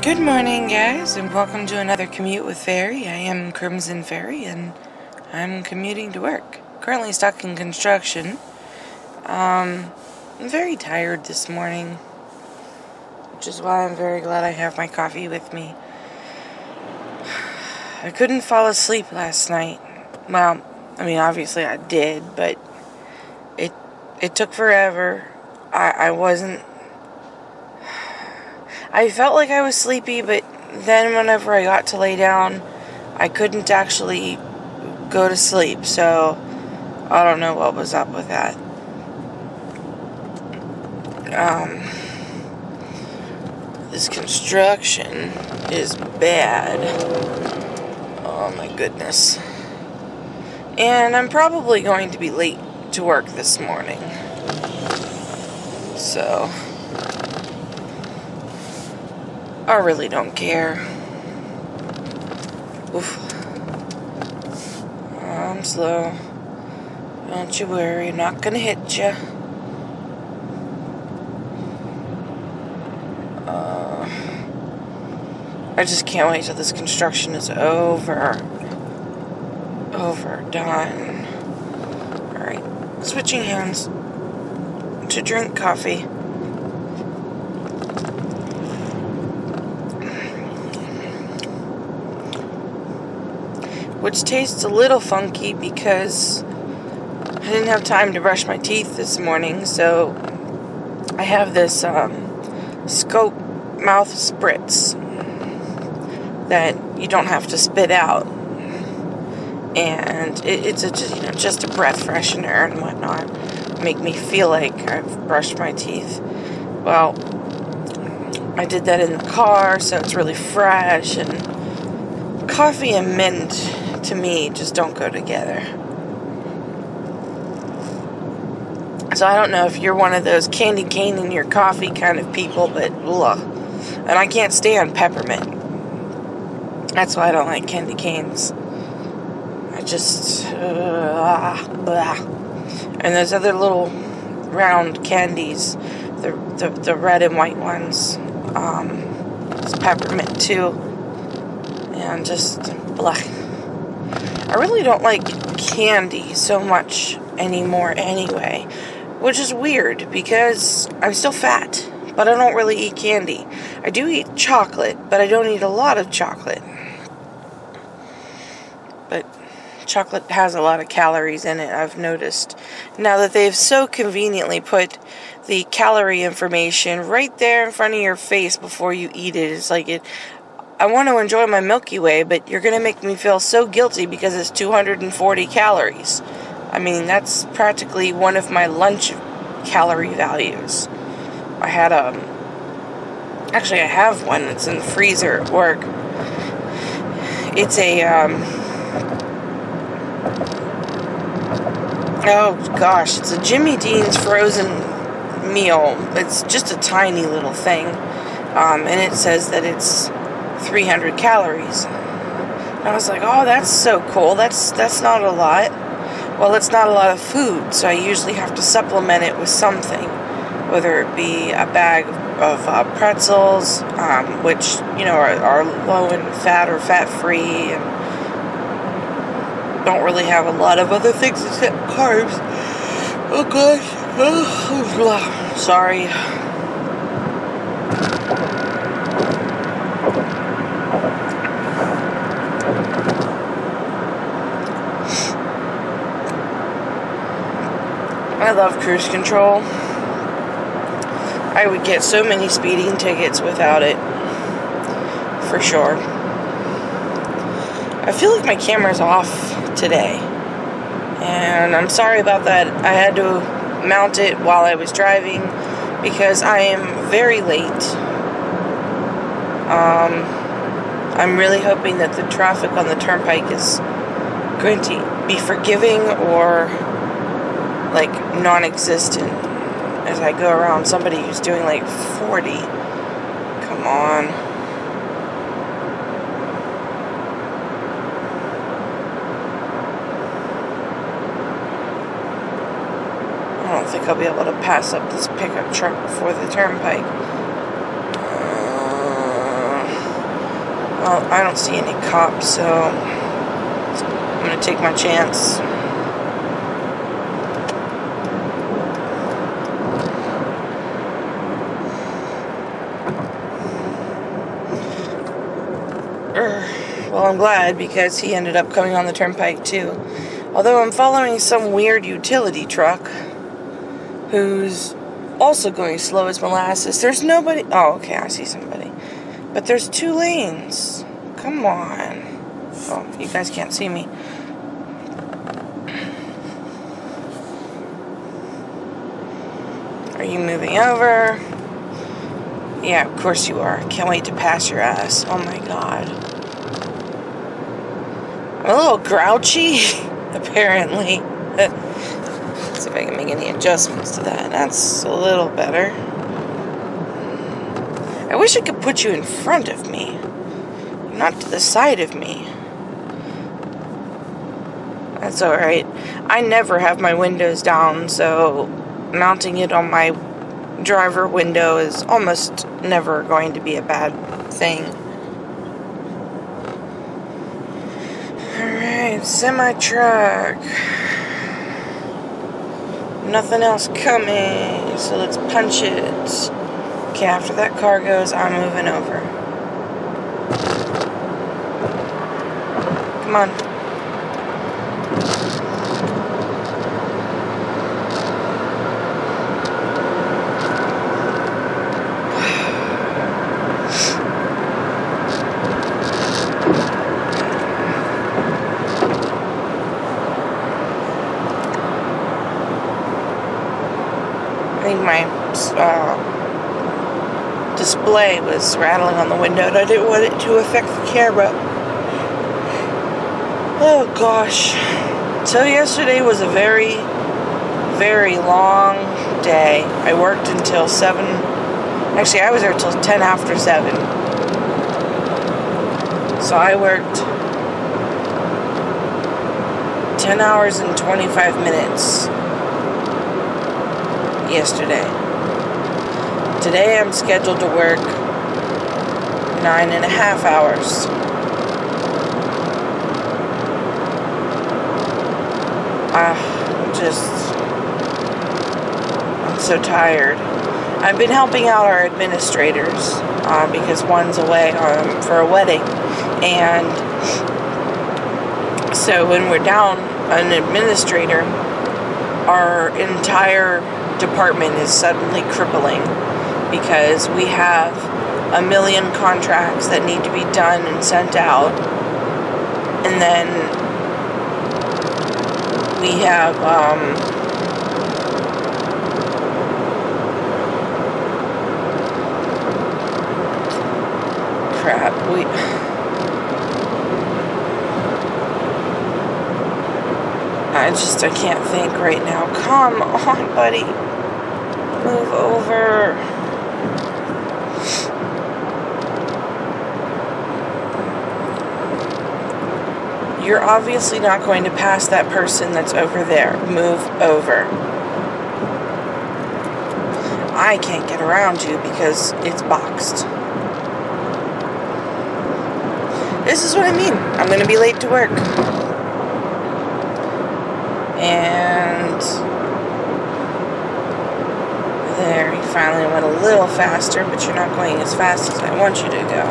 Good morning, guys, and welcome to another Commute with Faery. I am Krymsyn Faery, and I'm commuting to work. Currently stuck in construction. I'm very tired this morning, which is why I'm very glad I have my coffee with me. I couldn't fall asleep last night. Well, I mean, obviously I did, but it took forever. I felt like I was sleepy, but then whenever I got to lay down, I couldn't actually go to sleep, so I don't know what was up with that. This construction is bad. Oh my goodness. And I'm probably going to be late to work this morning. So I really don't care. Oof. I'm slow. Don't you worry, I'm not gonna hit you. I just can't wait till this construction is overdone. Alright, switching hands to drink coffee. Which tastes a little funky because I didn't have time to brush my teeth this morning, so I have this Scope mouth spritz that you don't have to spit out, and it's just a breath freshener and whatnot, make me feel like I've brushed my teeth. Well, I did that in the car, so it's really fresh, and coffee and mint to me just don't go together. So I don't know if you're one of those candy cane in your coffee kind of people, but ugh. And I can't stand peppermint. That's why I don't like candy canes. I just blah. And those other little round candies, the red and white ones, it's peppermint too, and just blah. I really don't like candy so much anymore anyway, which is weird because I'm still fat, but I don't really eat candy. I do eat chocolate, but I don't eat a lot of chocolate. But chocolate has a lot of calories in it, I've noticed. Now that they've so conveniently put the calorie information right there in front of your face before you eat it, it's like I want to enjoy my Milky Way, but you're going to make me feel so guilty because it's 240 calories. I mean, that's practically one of my lunch calorie values. I had actually I have one that's in the freezer at work. It's a, oh gosh, it's a Jimmy Dean's frozen meal. It's just a tiny little thing, and it says that it's 300 calories. And I was like, oh, that's so cool. That's not a lot. Well, it's not a lot of food, so I usually have to supplement it with something, whether it be a bag of pretzels, which, are low in fat or fat-free, and don't really have a lot of other things except carbs. Oh, gosh. Oh, sorry. I love cruise control. I would get so many speeding tickets without it, for sure. I feel like my camera's off today, and I'm sorry about that. I had to mount it while I was driving because I am very late. I'm really hoping that the traffic on the turnpike is going to be forgiving or like non-existent as I go around somebody who's doing like 40. Come on. I don't think I'll be able to pass up this pickup truck before the turnpike. Well, I don't see any cops, so I'm gonna take my chance. Well, I'm glad, because he ended up coming on the turnpike too. Although I'm following some weird utility truck who's also going slow as molasses. There's nobody. Oh, okay, I see somebody. But there's 2 lanes. Come on. Oh, you guys can't see me. Are you moving over? Yeah, of course you are. Can't wait to pass your ass. Oh my god. I'm a little grouchy, apparently. Let's see if I can make any adjustments to that. That's a little better. I wish I could put you in front of me, not to the side of me. That's alright. I never have my windows down, so mounting it on my driver window is almost never going to be a bad thing. Alright, semi-truck. Nothing else coming, so let's punch it. Okay, after that car goes, I'm moving over. Come on. I think my display was rattling on the window, and I didn't want it to affect the camera. Oh gosh. So yesterday was a very, very long day. I worked until 7. Actually, I was there till 10 after 7. So I worked 10 hours and 25 minutes yesterday. Today I'm scheduled to work 9.5 hours. I'm so tired. I've been helping out our administrators because one's away for a wedding, and so when we're down an administrator, our entire department is suddenly crippling because we have a million contracts that need to be done and sent out, and then we have I can't think right now. Come on, buddy. Move over. You're obviously not going to pass that person that's over there. Move over. I can't get around you because it's boxed. This is what I mean. I'm going to be late to work. And there, you finally went a little faster, but you're not going as fast as I want you to go.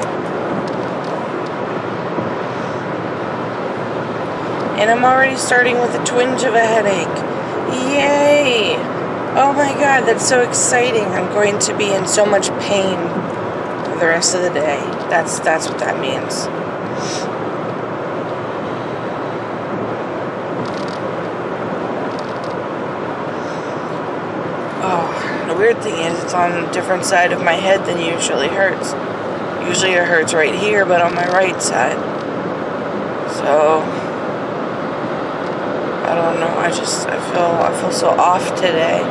And I'm already starting with a twinge of a headache. Yay! Oh my god, that's so exciting. I'm going to be in so much pain for the rest of the day. That's what that means. Oh, the weird thing is it's on a different side of my head than usually hurts. Usually it hurts right here, but on my right side. So I don't know, I feel so off today.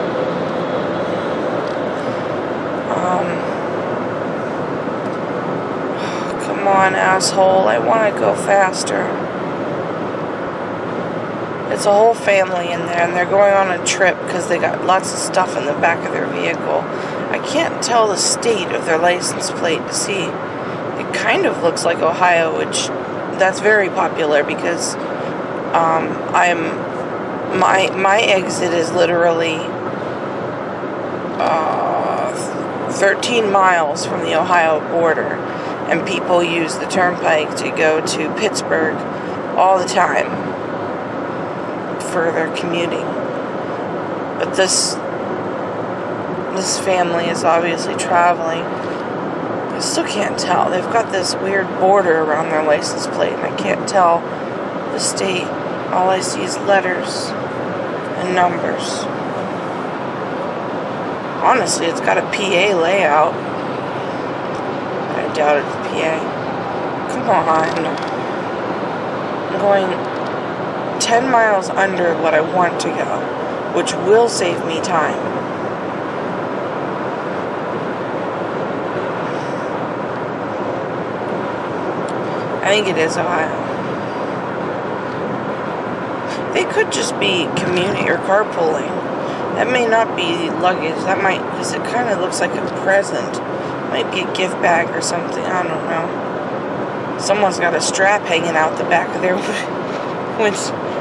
Come on, asshole, I want to go faster. It's a whole family in there, and they're going on a trip because they got lots of stuff in the back of their vehicle. I can't tell the state of their license plate to see It kind of looks like Ohio, which that's very popular because my exit is literally 13 miles from the Ohio border, and people use the turnpike to go to Pittsburgh all the time for their commuting. But this family is obviously traveling. I still can't tell. They've got this weird border around their license plate, and I can't tell the state. All I see is letters and numbers. Honestly, it's got a PA layout. I doubt it's PA. Come on. I'm going 10 miles under what I want to go, which will save me time. I think it is Ohio. They could just be commuting or carpooling. That may not be luggage. That might, because it kind of looks like a present. Might be a gift bag or something. I don't know. Someone's got a strap hanging out the back of their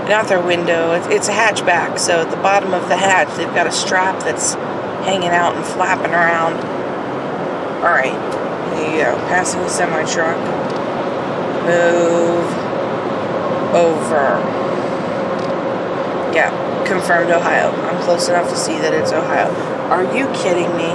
not their window. It's a hatchback, so at the bottom of the hatch, they've got a strap that's hanging out and flapping around. Alright, here you go. Passing the semi-truck. Move over. Yeah, confirmed Ohio. I'm close enough to see that it's Ohio. Are you kidding me?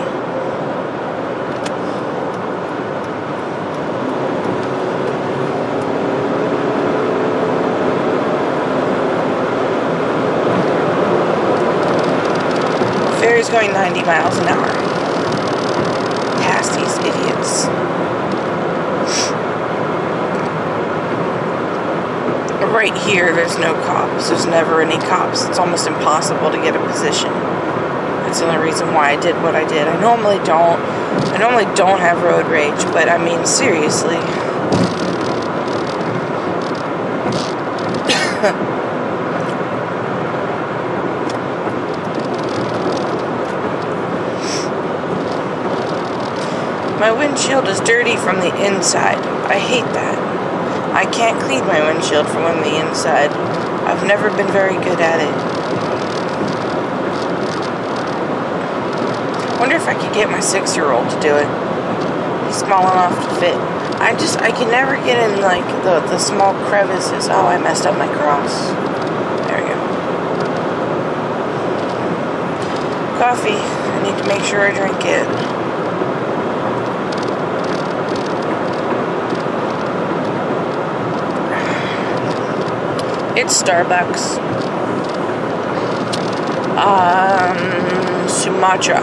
Faery's going 90 miles an hour. Past these idiots. Right here, there's no cops. There's never any cops. It's almost impossible to get a position. That's the only reason why I did what I did. I normally don't have road rage, but I mean, seriously. My windshield is dirty from the inside. I hate that. I can't clean my windshield from the inside. I've never been very good at it. Wonder if I could get my 6-year-old to do it. He's small enough to fit. I can never get in, like, the small crevices. Oh, I messed up my cross. There we go. Coffee. I need to make sure I drink it. It's Starbucks. Sumatra.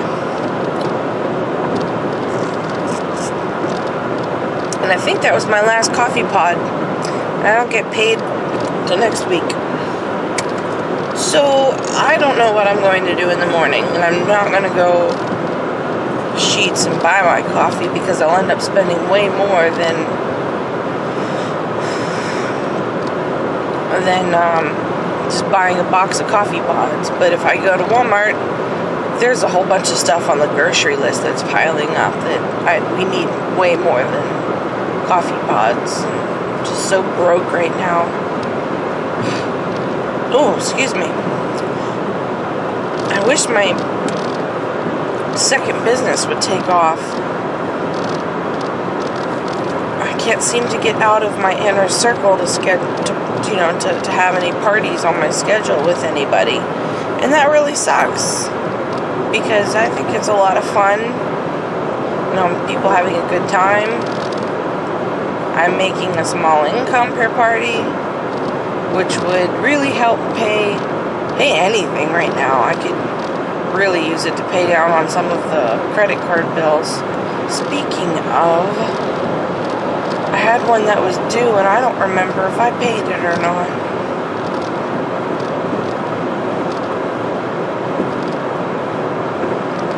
And I think that was my last coffee pod. I don't get paid till next week. So, I don't know what I'm going to do in the morning. And I'm not going to go Sheets and buy my coffee because I'll end up spending way more than just buying a box of coffee pods. But if I go to Walmart, there's a whole bunch of stuff on the grocery list that's piling up that we need way more than coffee pods. I'm just so broke right now. Oh, excuse me. I wish my second business would take off. I can't seem to get out of my inner circle to have any parties on my schedule with anybody. And that really sucks. Because I think it's a lot of fun. People having a good time. I'm making a small income per party, which would really help pay anything right now. I could really use it to pay down on some of the credit card bills. Speaking of, I had one that was due and I don't remember if I paid it or not.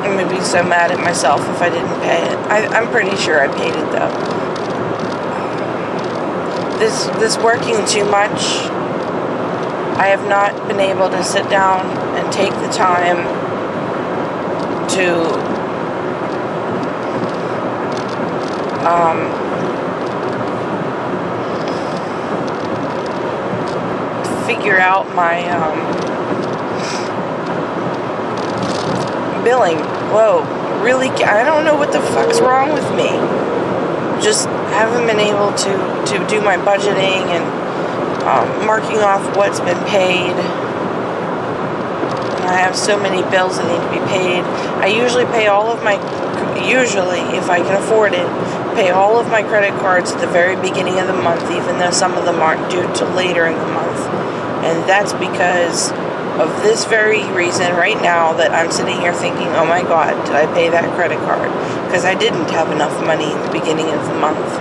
I'm gonna be so mad at myself if I didn't pay it. I'm pretty sure I paid it though. This working too much, I have not been able to sit down and take the time to figure out my billing. Whoa, really? I don't know what the fuck's wrong with me. Just haven't been able to do my budgeting and marking off what's been paid. And I have so many bills that need to be paid. I usually pay all of my, if I can afford it, pay all of my credit cards at the very beginning of the month, even though some of them aren't due till later in the month. And that's because of this very reason right now that I'm sitting here thinking, oh my God, did I pay that credit card? Because I didn't have enough money at the beginning of the month.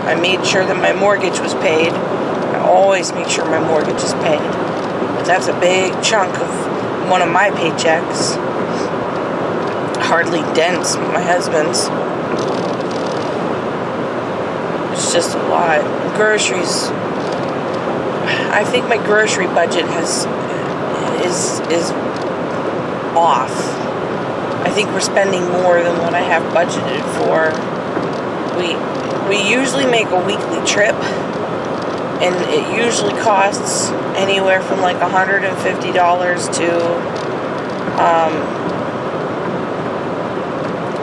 I made sure that my mortgage was paid. I always make sure my mortgage is paid. That's a big chunk of one of my paychecks. Hardly dents my husband's. It's just a lot. Groceries. I think my grocery budget is off. I think we're spending more than what I have budgeted for. We usually make a weekly trip, and it usually costs anywhere from like $150 to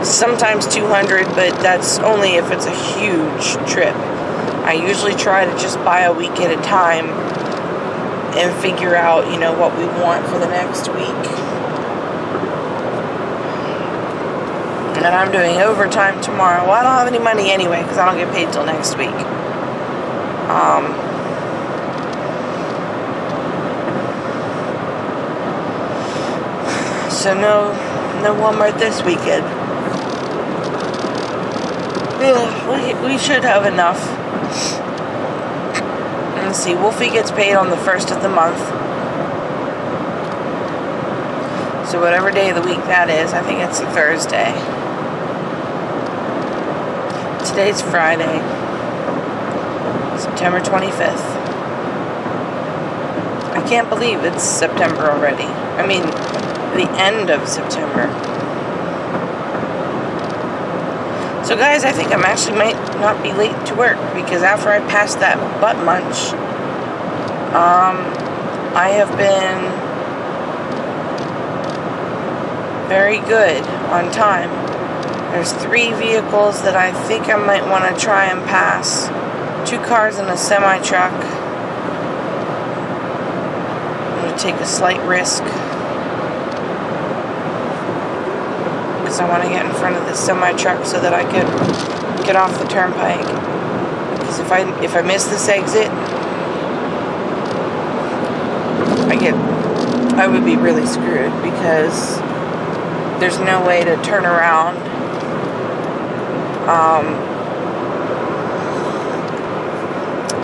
sometimes $200, but that's only if it's a huge trip. I usually try to just buy a week at a time and figure out, you know, what we want for the next week. And I'm doing overtime tomorrow. Well, I don't have any money anyway because I don't get paid till next week. So no Walmart this weekend. We should have enough. Let's see, Wolfie gets paid on the 1st of the month. So whatever day of the week that is, I think it's a Thursday. Today's Friday, September 25th. I can't believe it's September already. I mean, the end of September. So guys, I think I actually might not be late to work because after I passed that butt munch, I have been very good on time. There's 3 vehicles that I think I might want to try and pass. 2 cars and a semi-truck. I'm going to take a slight risk because I want to get in front of this semi-truck so that I can get off the turnpike. Because if I miss this exit, I would be really screwed because there's no way to turn around.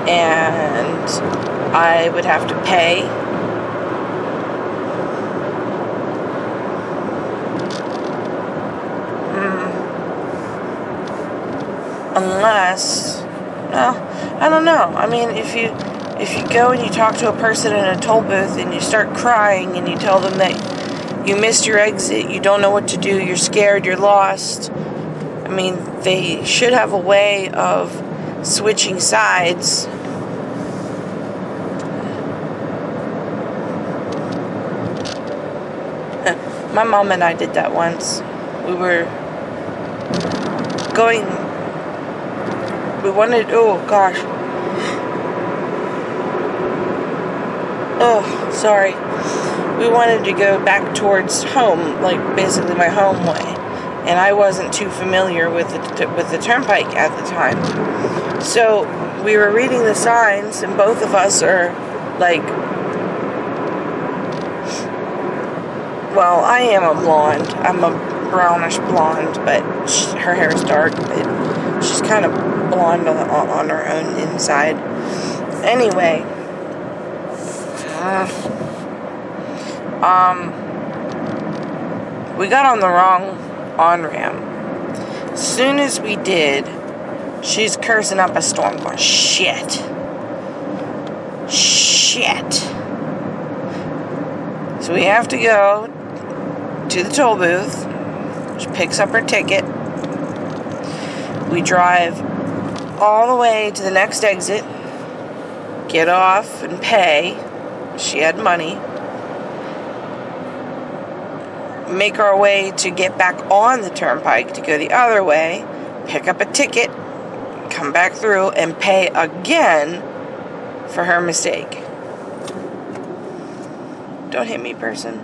And I would have to pay. Unless, well, I don't know. I mean, if you go and you talk to a person in a toll booth and you start crying and you tell them that you missed your exit, you don't know what to do, you're scared, you're lost. I mean, they should have a way of switching sides. My mom and I did that once. We were going, oh gosh. Oh, sorry. We wanted to go back towards home, like basically my home way. And I wasn't too familiar with the turnpike at the time. So we were reading the signs, and both of us are like, well, I am a blonde. I'm a brownish blonde, but her hair is dark. But she's kind of blonde on her own inside. Anyway, we got on the wrong on-ramp. As soon as we did, she's cursing up a storm going, shit. So we have to go to the toll booth. She picks up her ticket. We drive all the way to the next exit, get off and pay. She had money. Make our way to get back on the turnpike to go the other way, pick up a ticket, come back through, and pay again for her mistake. Don't hit me, person.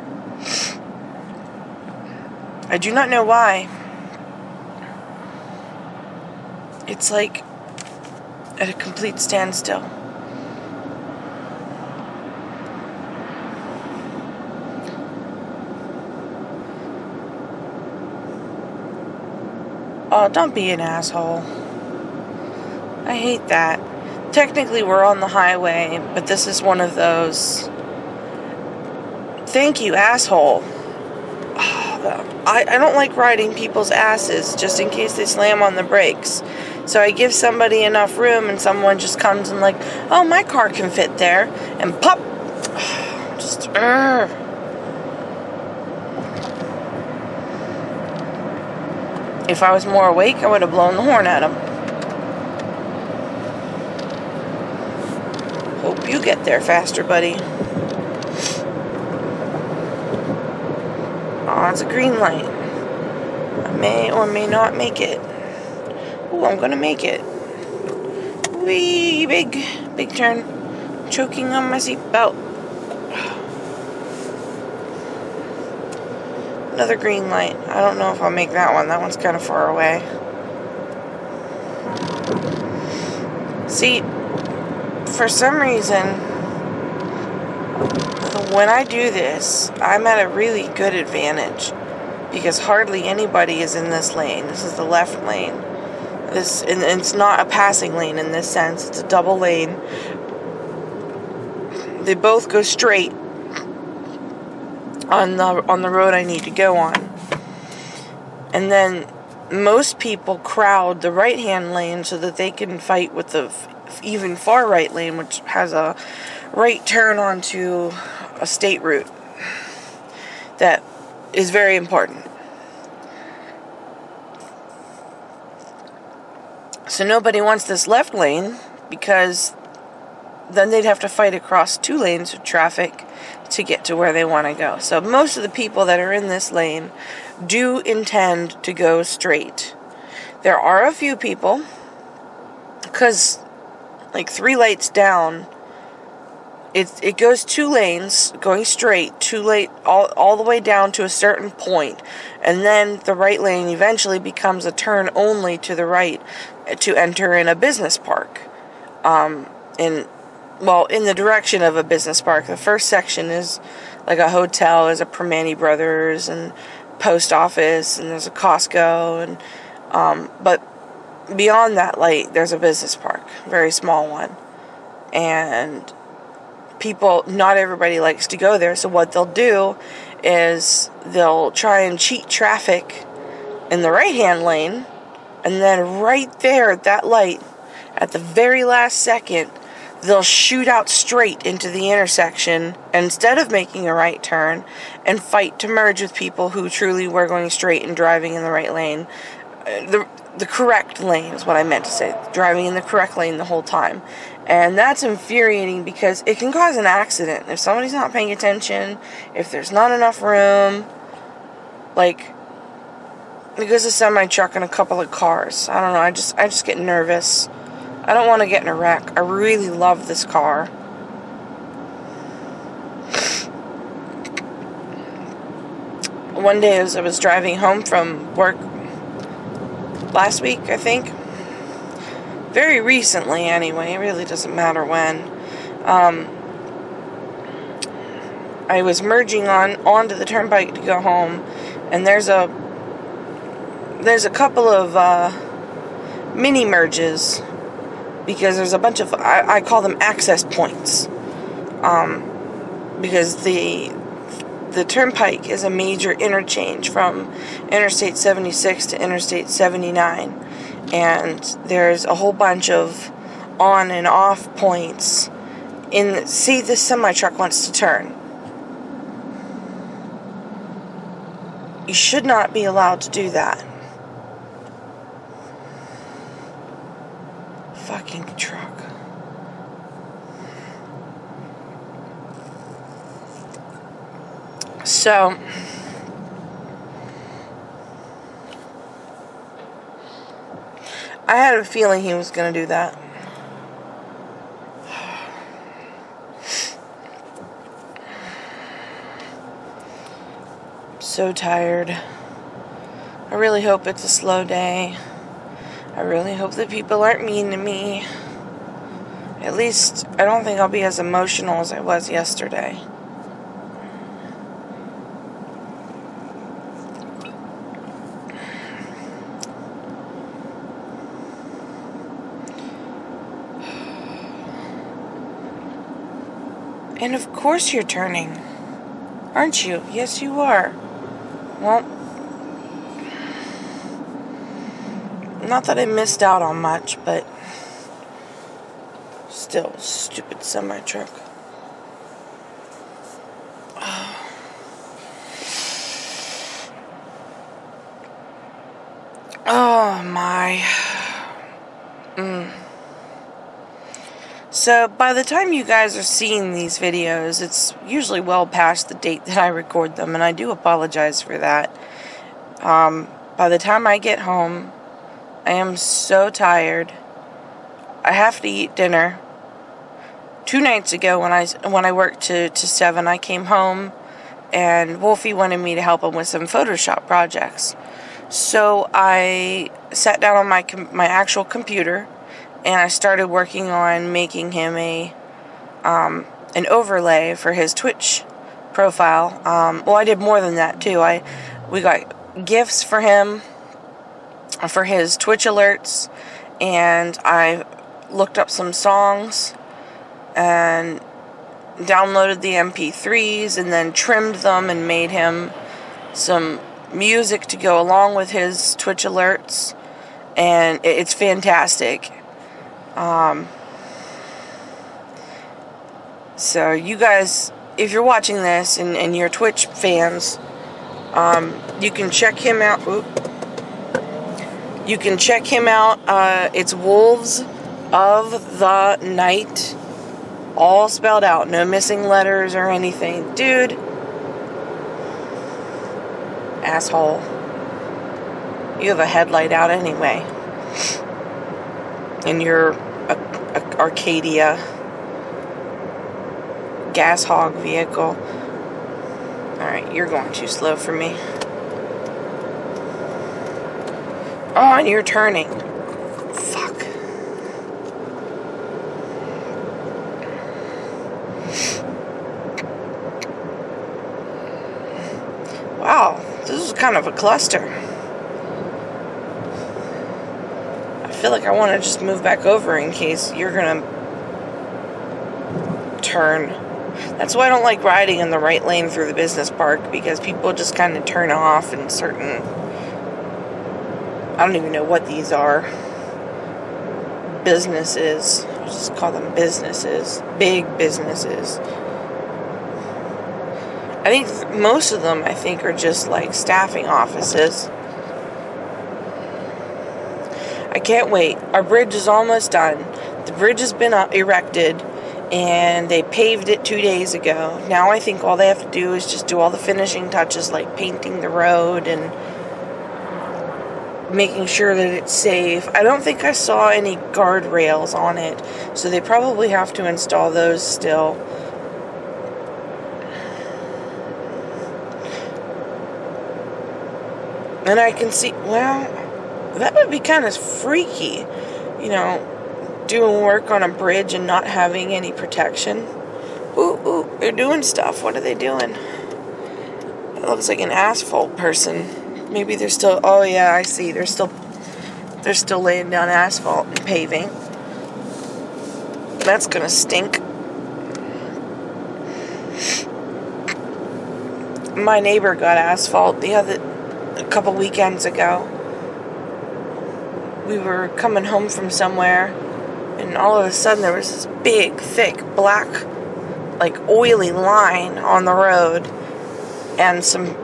I do not know why. It's like at a complete standstill. Oh, don't be an asshole. I hate that. Technically, we're on the highway, but this is one of those... Thank you, asshole. I don't like riding people's asses just in case they slam on the brakes. So I give somebody enough room and someone just comes and like, oh, my car can fit there. And pop. Just, If I was more awake, I would have blown the horn at him. Hope you get there faster, buddy. Oh, it's a green light. I may or may not make it. Ooh, I'm gonna make it. Wee, big turn. Choking on my seatbelt. Another green light. I don't know if I'll make that one. That one's kind of far away. See, for some reason, when I do this, I'm at a really good advantage because hardly anybody is in this lane. This is the left lane. And it's not a passing lane in this sense. It's a double lane. They both go straight on the road I need to go on. And then most people crowd the right-hand lane so that they can fight with the even far right lane, which has a right turn onto a state route that is very important. So nobody wants this left lane because then they'd have to fight across 2 lanes of traffic to get to where they want to go. So most of the people that are in this lane do intend to go straight. There are a few people, because like 3 lights down, it goes 2 lanes going straight, 2 lane all the way down to a certain point, and then the right lane eventually becomes a turn only to the right to enter in a business park. In the direction of a business park. The first section is like a hotel, there's a Permane Brothers and post office, and there's a Costco, and but beyond that light, there's a business park, very small one, and people, not everybody likes to go there, so what they'll do is they'll try and cheat traffic in the right-hand lane, and then right there at that light, at the very last second, they'll shoot out straight into the intersection instead of making a right turn and fight to merge with people who truly were going straight and driving in the right lane. The correct lane is what I meant to say. Driving in the correct lane the whole time. And that's infuriating because it can cause an accident. If somebody's not paying attention, if there's not enough room, like, because a semi-truck and a couple of cars. I don't know, I just get nervous. I don't want to get in a wreck. I really love this car. One day as I was driving home from work last week, I think. Very recently, anyway. It really doesn't matter when. I was merging onto the turnpike to go home, and there's a couple of mini merges. Because there's a bunch of, I call them access points, because the turnpike is a major interchange from Interstate 76 to Interstate 79, and there's a whole bunch of on and off points. See, this semi-truck wants to turn. You should not be allowed to do that. Fucking truck. So, I had a feeling he was going to do that. So tired. I really hope it's a slow day. I really hope that people aren't mean to me. At least, I don't think I'll be as emotional as I was yesterday. And of course you're turning. Aren't you? Yes, you are. Well, not that I missed out on much, but still, stupid semi-truck. Oh my. So, by the time you guys are seeing these videos, it's usually well past the date that I record them, and I do apologize for that. By the time I get home, I am so tired. I have to eat dinner. 2 nights ago, when I worked to 7, I came home, and Wolfie wanted me to help him with some Photoshop projects. So, I sat down on my actual computer, and I started working on making him an overlay for his Twitch profile. Well, I did more than that too. We got GIFs for him for his Twitch alerts, and I looked up some songs and downloaded the MP3s and then trimmed them and made him some music to go along with his Twitch alerts, and it's fantastic. So you guys, if you're watching this and you're Twitch fans, you can check him out. You can check him out. It's Wolves of the Night, all spelled out, no missing letters or anything. Dude, asshole, you have a headlight out anyway, and you're a Arcadia gas hog vehicle. Alright, you're going too slow for me. Oh, and you're turning. Fuck. Wow, this is kind of a cluster. I feel like I want to just move back over in case you're gonna turn. That's why I don't like riding in the right lane through the business park, because people just kind of turn off in certain, I don't even know what these are, businesses. I'll just call them businesses. Big businesses. I think most of them, are just like staffing offices. I can't wait. Our bridge is almost done. The bridge has been erected, and they paved it 2 days ago. Now I think all they have to do is just do all the finishing touches, like painting the road and making sure that it's safe. I don't think I saw any guardrails on it, so they probably have to install those still. And I can see, well, that would be kind of freaky, doing work on a bridge and not having any protection. Ooh, they're doing stuff. What are they doing? It looks like an asphalt person. Maybe they're still, oh yeah, I see. They're still laying down asphalt and paving. That's gonna stink. My neighbor got asphalt a couple weekends ago. We were coming home from somewhere, and all of a sudden there was this big, thick, black, like oily line on the road, and some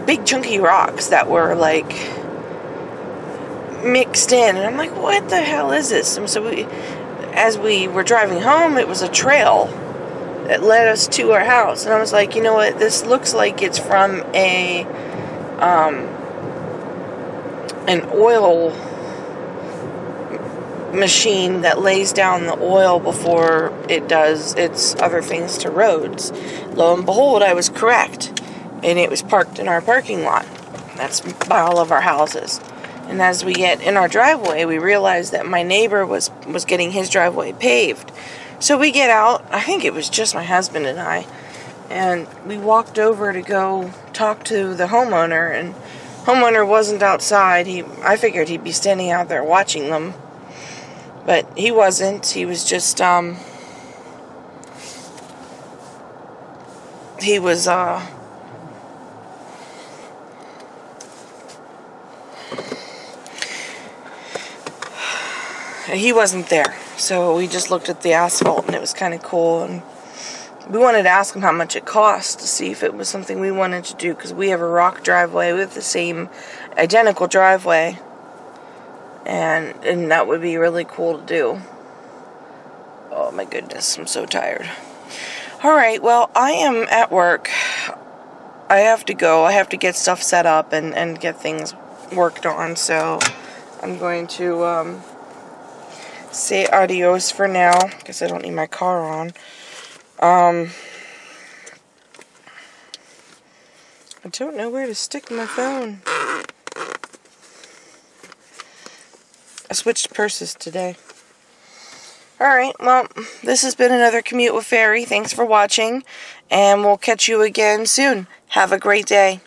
big chunky rocks that were like mixed in, and I'm like, what the hell is this? And so as we were driving home, it was a trail that led us to our house. And I was like, you know what, this looks like it's from an oil machine that lays down the oil before it does its other things to roads. Lo and behold, I was correct. And it was parked in our parking lot. That's by all of our houses. And as we get in our driveway, we realized that my neighbor was getting his driveway paved. So we get out, I think it was just my husband and I, and we walked over to go talk to the homeowner, and homeowner wasn't outside. I figured he'd be standing out there watching them, but he wasn't. He was just, he wasn't there. So we just looked at the asphalt, and it was kind of cool, and we wanted to ask him how much it cost to see if it was something we wanted to do, because we have a rock driveway with the same identical driveway, and that would be really cool to do. Oh my goodness, I'm so tired. Alright, well, I am at work. I have to go. I have to get stuff set up and get things worked on, so I'm going to say adios for now, because I don't need my car on. I don't know where to stick my phone. I switched purses today. Alright, well, this has been another Commute with Faery. Thanks for watching, and we'll catch you again soon. Have a great day.